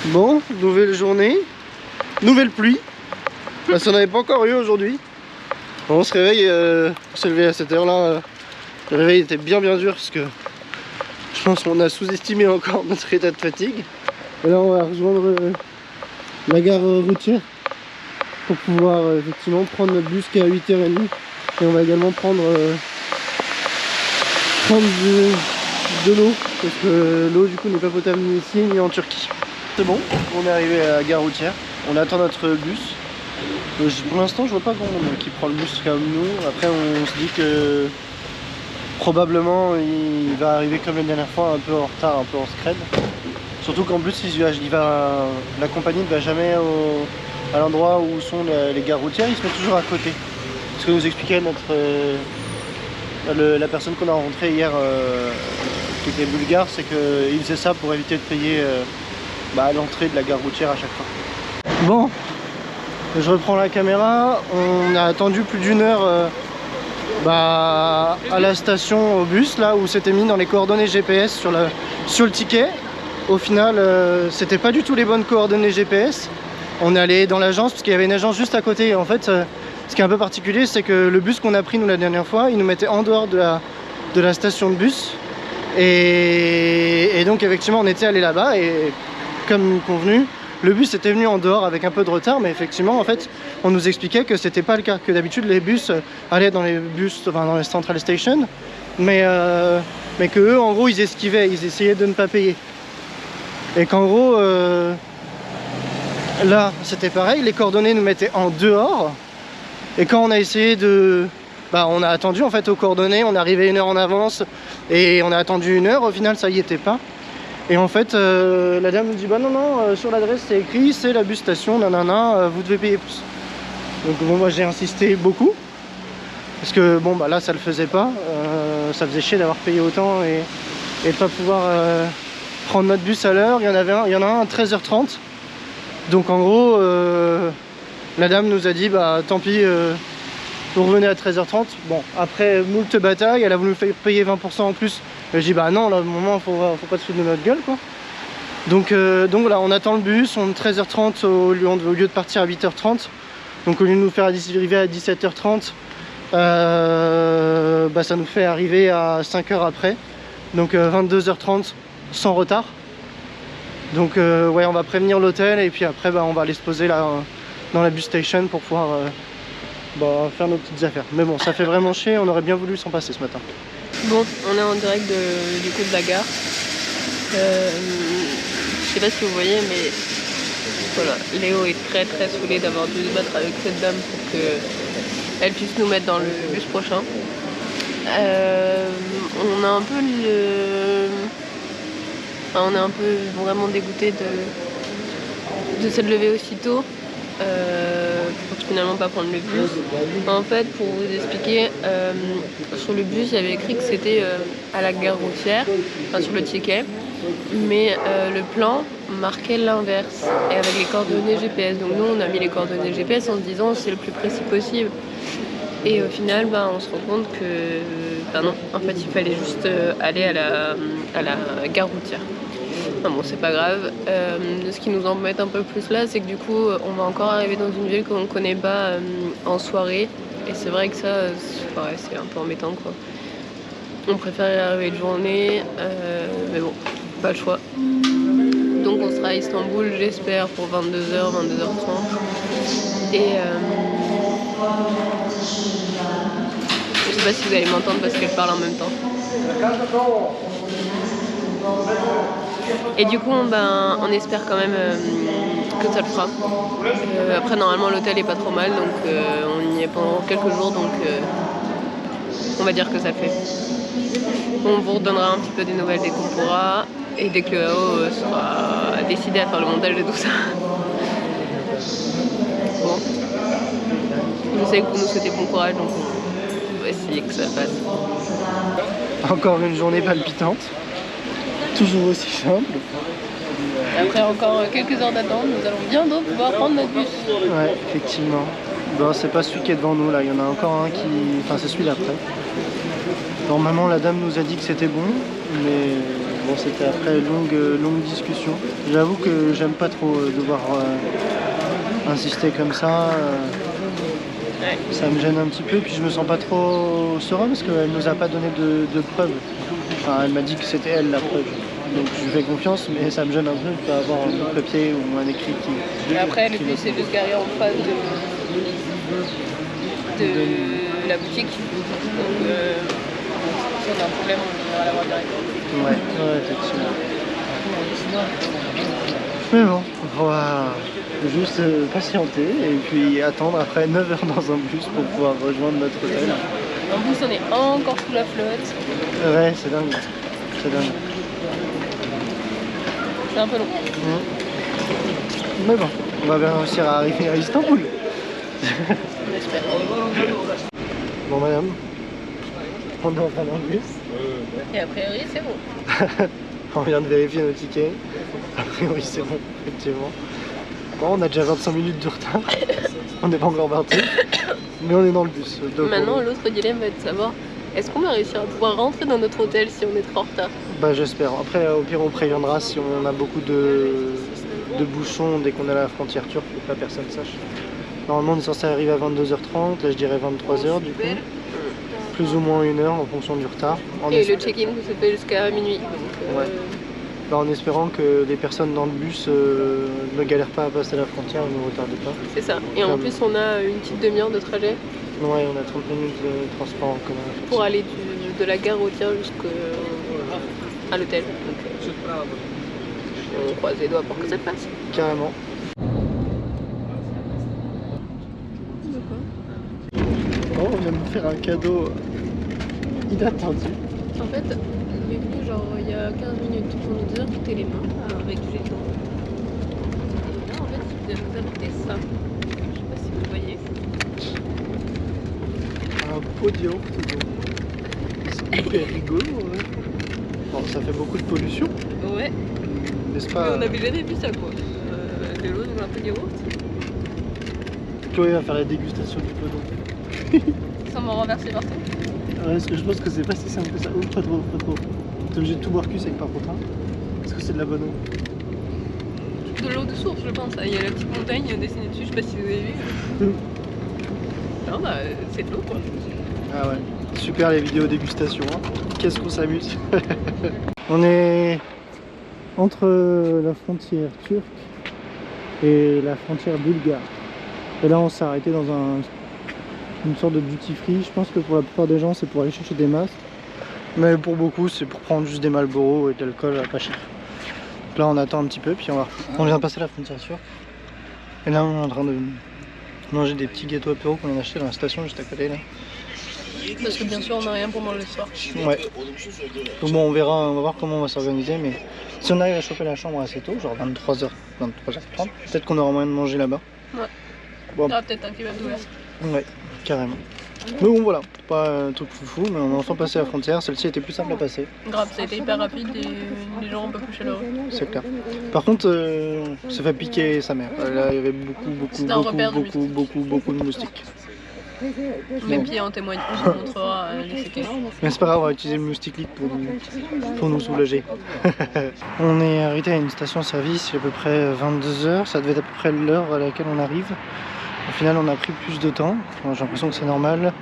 Bon, nouvelle journée, nouvelle pluie. Parce qu'on n'avait pas encore eu aujourd'hui. On se réveille, on s'est levé à cette heure-là. Le réveil était bien dur parce que je pense qu'on a sous-estimé encore notre état de fatigue. Et là, on va rejoindre la gare routière pour pouvoir effectivement prendre notre bus qui est à 8h30. Et on va également prendre de l'eau parce que l'eau du coup n'est pas potable ni ici ni en Turquie. C'est bon, on est arrivé à la gare routière, on attend notre bus. Pour l'instant je vois pas grand monde qui prend le bus comme nous. Après on se dit que probablement il va arriver comme la dernière fois, un peu en retard, un peu en scred. Surtout qu'en plus la compagnie ne va jamais à l'endroit où sont les gares routières, ils se mettent toujours à côté. Ce que nous expliquait la personne qu'on a rencontrée hier qui était bulgare, c'est qu'il faisait ça pour éviter de payer à l'entrée de la gare routière à chaque fois. Bon, je reprends la caméra. On a attendu plus d'une heure à la station au bus, là où c'était mis dans les coordonnées GPS sur le ticket. Au final, c'était pas du tout les bonnes coordonnées GPS. On est allé dans l'agence parce qu'il y avait une agence juste à côté. Et en fait, ce qui est un peu particulier, c'est que le bus qu'on a pris nous la dernière fois, il nous mettait en dehors de la station de bus. Et donc effectivement, on était allé là-bas et comme convenu, le bus était venu en dehors avec un peu de retard, mais effectivement, en fait, on nous expliquait que c'était pas le cas, que d'habitude les bus allaient dans dans les central stations, mais que eux, en gros, ils esquivaient, ils essayaient de ne pas payer. Et qu'en gros, là, c'était pareil, les coordonnées nous mettaient en dehors, et quand on a essayé on a attendu en fait aux coordonnées, on est arrivé une heure en avance, et on a attendu une heure, au final ça y était pas. Et en fait, la dame nous dit non, sur l'adresse c'est écrit, c'est la bus station, nanana, vous devez payer plus. Donc bon, moi j'ai insisté beaucoup, parce que bon, là ça le faisait pas, ça faisait chier d'avoir payé autant et de pas pouvoir prendre notre bus à l'heure. Il y en a un à 13h30, donc en gros, la dame nous a dit tant pis, vous revenez à 13h30. Bon, après moult bataille, elle a voulu faire payer 20% en plus. J'ai dit non, là, au moment, faut pas se foutre de notre gueule, quoi. Donc voilà, on attend le bus, on est 13h30 au lieu de partir à 8h30. Donc au lieu de nous faire arriver à 17h30, ça nous fait arriver à 5 heures après. Donc 22h30 sans retard. Donc ouais, on va prévenir l'hôtel et puis après on va aller se poser là dans la bus station pour pouvoir faire nos petites affaires. Mais bon, ça fait vraiment chier, on aurait bien voulu s'en passer ce matin. Bon, on est en direct du coup de la gare. Je sais pas si vous voyez, mais voilà, Léo est très saoulé d'avoir dû se battre avec cette dame pour qu'elle puisse nous mettre dans le bus prochain. On a un peu on est un peu vraiment dégoûté de s'être levé aussitôt. Pour finalement pas prendre le bus. En fait, pour vous expliquer, sur le bus il y avait écrit que c'était à la gare routière, enfin sur le ticket, mais le plan marquait l'inverse et avec les coordonnées GPS. Donc nous on a mis les coordonnées GPS en se disant c'est le plus précis possible. Et au final on se rend compte que non, en fait il fallait juste aller à la gare routière. Bon, c'est pas grave. Ce qui nous embête un peu plus là, c'est que du coup, on va encore arriver dans une ville qu'on ne connaît pas en soirée. Et c'est vrai que ça, c'est un peu embêtant, quoi. On préfère arriver de journée, mais bon, pas le choix. Donc on sera à Istanbul, j'espère, pour 22h, 22h30. Et je sais pas si vous allez m'entendre parce qu'elle parle en même temps. Et du coup, on espère quand même que ça le fera. Après, normalement, l'hôtel est pas trop mal, donc on y est pendant quelques jours, donc on va dire que ça le fait. On vous redonnera un petit peu des nouvelles dès qu'on pourra, et dès que le AO sera décidé à faire le montage de tout ça. Bon. Je sais que vous nous souhaitez bon courage, donc on va essayer que ça passe. Encore une journée palpitante. Toujours aussi simple. Après encore quelques heures d'attente, nous allons bientôt pouvoir prendre notre bus. Ouais, effectivement. Bon, c'est pas celui qui est devant nous là, il y en a encore un qui... Enfin c'est celui d'après. Normalement la dame nous a dit que c'était bon, mais Bon, c'était après longue discussion. J'avoue que j'aime pas trop devoir insister comme ça. Ouais. Ça me gêne un petit peu, puis je me sens pas trop serein parce qu'elle nous a pas donné de preuves. Enfin, elle m'a dit que c'était elle la preuve. Donc je lui fais confiance, mais ça me gêne un peu de pas avoir un papier ou un écrit qui. Et après, le but c'est de se garer en face de la boutique. Donc, si on a un problème, on va l'avoir directement. Ouais, effectivement. Mais bon, on va juste patienter et puis attendre après 9 heures dans un bus pour pouvoir rejoindre notre hôtel. En plus, on est encore sous la flotte. Ouais, c'est dingue. C'est dingue. C'est un peu long. Mais bon, on va bien réussir à arriver à Istanbul. On espère. Bon, madame, on est enfin dans le bus. Et a priori, c'est bon. On vient de vérifier nos tickets. A priori, c'est bon, effectivement. Bon, on a déjà 25 minutes de retard. On n'est pas encore parti. Mais on est dans le bus. Donc Maintenant, l'autre dilemme va être de savoir est-ce qu'on va réussir à pouvoir rentrer dans notre hôtel si on est trop en retard? Bah, j'espère. Après, au pire, on préviendra si on a beaucoup de bouchons dès qu'on est à la frontière turque pour que la personne sache. Normalement, on est censé arriver à 22h30. Là, je dirais 23h du coup. Plus ou moins 1 heure en fonction du retard. Et le check-in se fait jusqu'à minuit. Donc, ouais. Bah, en espérant que les personnes dans le bus ne galèrent pas à passer la frontière et ne retardent pas. C'est ça. Et en plus, on a une petite demi-heure de trajet. Ouais, on a 30 minutes de transport en commun. Pour aller de la gare routière jusqu'à l'hôtel. Donc, on croise les doigts pour que ça passe. Carrément. Oh, on vient de nous faire un cadeau inattendu. En fait, il est venu genre il y a 15 minutes pour nous désinfecter les mains avec du lait. Et là, en fait, il vient nous apporter ça. Je sais pas si vous voyez. Un pot de yaourt, c'est hyper rigolo. Ouais. Bon, ça fait beaucoup de pollution, Ouais. n'est-ce Mais pas? on avait jamais vu ça quoi. De l'eau dans un peu de yaourt. Chloé va faire la dégustation du pot d'eau. Sans m'en renverser partout. Ouais, parce que je pense que c'est pas si simple que ça. Oh, pas trop, pas trop. T'es obligé de tout boire cul avec par contre. Est-ce que c'est de la bonne eau? De l'eau de source, je pense. Il y a la petite montagne dessinée dessus, je sais pas si vous avez vu. Non, bah, c'est de l'eau quoi. Ah ouais, super les vidéos dégustation. Hein. Qu'est-ce qu'on s'amuse. On est entre la frontière turque et la frontière bulgare. Et là, on s'est arrêté dans une sorte de duty free. Je pense que pour la plupart des gens, c'est pour aller chercher des masques. Mais pour beaucoup, c'est pour prendre juste des Marlboro et de l'alcool pas cher. Donc là, on attend un petit peu, puis on vient de passer la frontière turque. Et là, on est en train de manger des petits gâteaux apéro qu'on a achetés dans la station juste à côté là. Parce que bien sûr, on n'a rien pour manger le soir. Ouais. Donc bon, on verra, on va voir comment on va s'organiser, mais si on arrive à choper la chambre assez tôt, genre 23h30, peut-être qu'on aura moyen de manger là-bas. Ouais. Bon. Il y aura peut-être un kebab ouvert. Ouais, carrément. Mais bon, voilà, pas un truc foufou, mais on a enfin passé la frontière. Celle-ci était plus simple à passer. Grave, ça a été hyper rapide et les gens un peu plus chaleureux. C'est clair. Par contre, ça fait piquer sa mère. Là, il y avait beaucoup de moustiques. Mes pieds en témoignent, on vous montrera les séquelles. Mais c'est pas grave, on va utiliser le moustique lick pour nous soulager. On est arrêté à une station-service, il y a à peu près 22h. Ça devait être à peu près l'heure à laquelle on arrive. Au final, on a pris plus de temps. J'ai l'impression que c'est normal.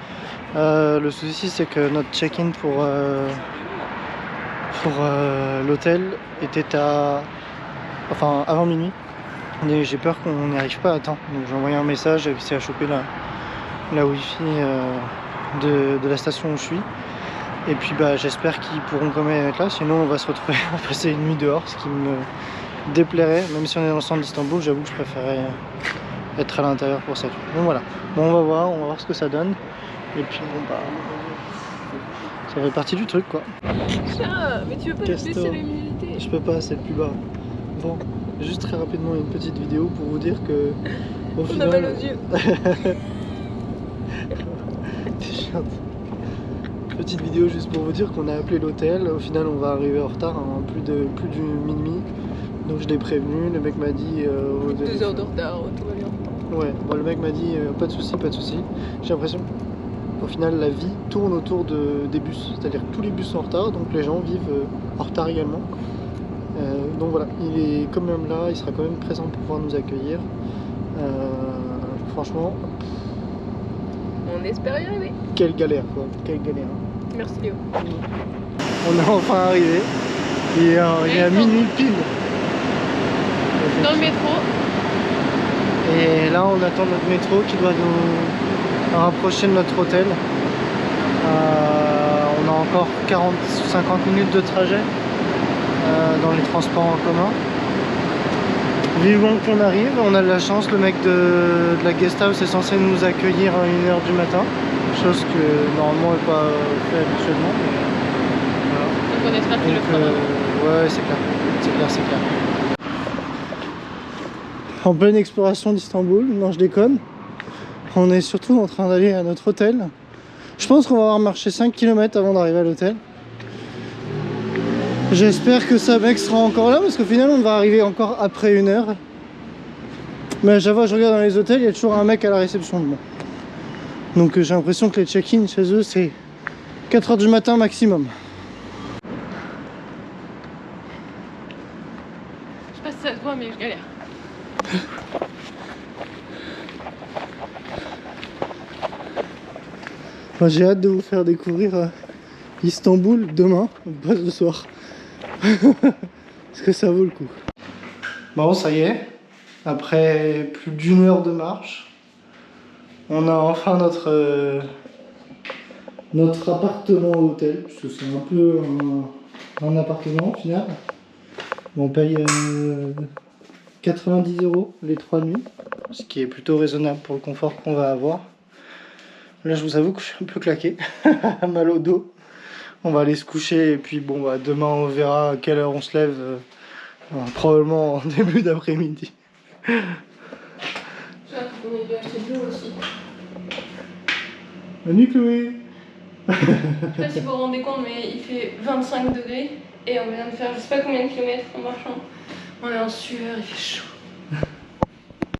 Le souci, c'est que notre check-in pour l'hôtel était avant minuit. J'ai peur qu'on n'y arrive pas à temps. Donc j'ai envoyé un message, j'ai réussi à choper la wifi de la station où je suis. Et puis bah, j'espère qu'ils pourront quand même être là. Sinon, on va se retrouver à passer une nuit dehors, ce qui me déplairait. Même si on est dans le centre d'Istanbul, j'avoue que je préférais être à l'intérieur pour ça. Donc voilà. Bon, on va voir ce que ça donne. Et puis bon bah, ça fait partie du truc quoi. Chat, mais tu veux pas baisser l'humidité? Je peux pas, c'est le plus bas. Bon, juste très rapidement une petite vidéo pour vous dire que au final... On a mal aux yeux. Petite vidéo juste pour vous dire qu'on a appelé l'hôtel. Au final, on va arriver en retard, hein, plus du minuit. Donc je l'ai prévenu. Le mec m'a dit 2 heures de retard, tout va bien. Ouais, bon, le mec m'a dit pas de soucis, pas de soucis. J'ai l'impression qu'au final, la vie tourne autour des bus. C'est-à-dire que tous les bus sont en retard, donc les gens vivent en retard également. Donc voilà, il est quand même là, il sera quand même présent pour pouvoir nous accueillir. Franchement, On espère y arriver. quelle galère quoi, quelle galère. Merci Léo. On est enfin arrivé. Il est à minuit pile. Dans le métro. Et là, on attend notre métro qui doit nous rapprocher de notre hôtel. On a encore 40-50 minutes de trajet dans les transports en commun. Vivons qu'on arrive, on a de la chance, le mec de la guest house est censé nous accueillir à 1h du matin, chose que normalement n'est pas fait habituellement. Mais, voilà. Donc on espère qu'il le fera. Ouais, c'est clair, c'est clair, c'est clair. En pleine exploration d'Istanbul, non je déconne. On est surtout en train d'aller à notre hôtel. Je pense qu'on va avoir marché 5 km avant d'arriver à l'hôtel. J'espère que sa mec sera encore là parce qu'au final on va arriver encore après 1h. Mais à chaque fois que je regarde dans les hôtels, il y a toujours un mec à la réception de moi. Donc j'ai l'impression que les check-in chez eux c'est 4h du matin maximum. Je sais pas si ça se voit mais je galère. Enfin, j'ai hâte de vous faire découvrir Istanbul demain, pas ce soir. Parce que ça vaut le coup. Bon, ça y est, après plus d'1 heure de marche, on a enfin notre appartement à hôtel, puisque c'est un peu un appartement au final. On paye 90 € les 3 nuits, ce qui est plutôt raisonnable pour le confort qu'on va avoir. Là, je vous avoue que je suis un peu claqué, mal au dos. On va aller se coucher et puis bon, bah, demain on verra à quelle heure on se lève. Probablement en début d'après-midi. J'ai hâte qu'on ait dû acheter de l'eau aussi. Salut Chloé. Je sais pas si vous vous rendez compte, mais il fait 25 degrés et on vient de faire je sais pas combien de kilomètres en marchant. On est en sueur, il fait chaud.